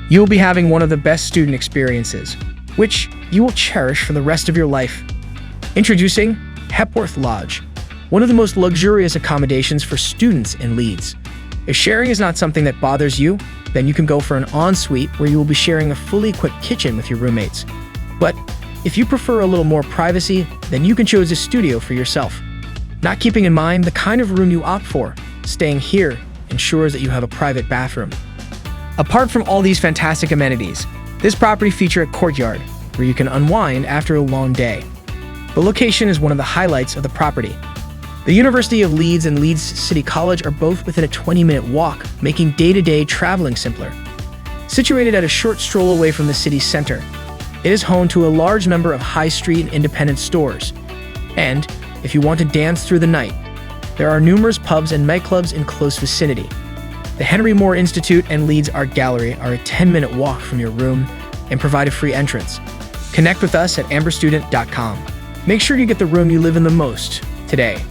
You will be having one of the best student experiences, which you will cherish for the rest of your life. Introducing Hepworth Lodge, one of the most luxurious accommodations for students in Leeds. If sharing is not something that bothers you, then you can go for an ensuite where you will be sharing a fully equipped kitchen with your roommates. But if you prefer a little more privacy, then you can choose a studio for yourself. Not keeping in mind the kind of room you opt for, staying here ensures that you have a private bathroom. Apart from all these fantastic amenities, this property features a courtyard where you can unwind after a long day. The location is one of the highlights of the property. The University of Leeds and Leeds City College are both within a 20-minute walk, making day-to-day traveling simpler. Situated at a short stroll away from the city center, it is home to a large number of high street and independent stores. And if you want to dance through the night, there are numerous pubs and nightclubs in close vicinity. The Henry Moore Institute and Leeds Art Gallery are a 10-minute walk from your room and provide a free entrance. Connect with us at amberstudent.com. Make sure you get the room you live in the most today.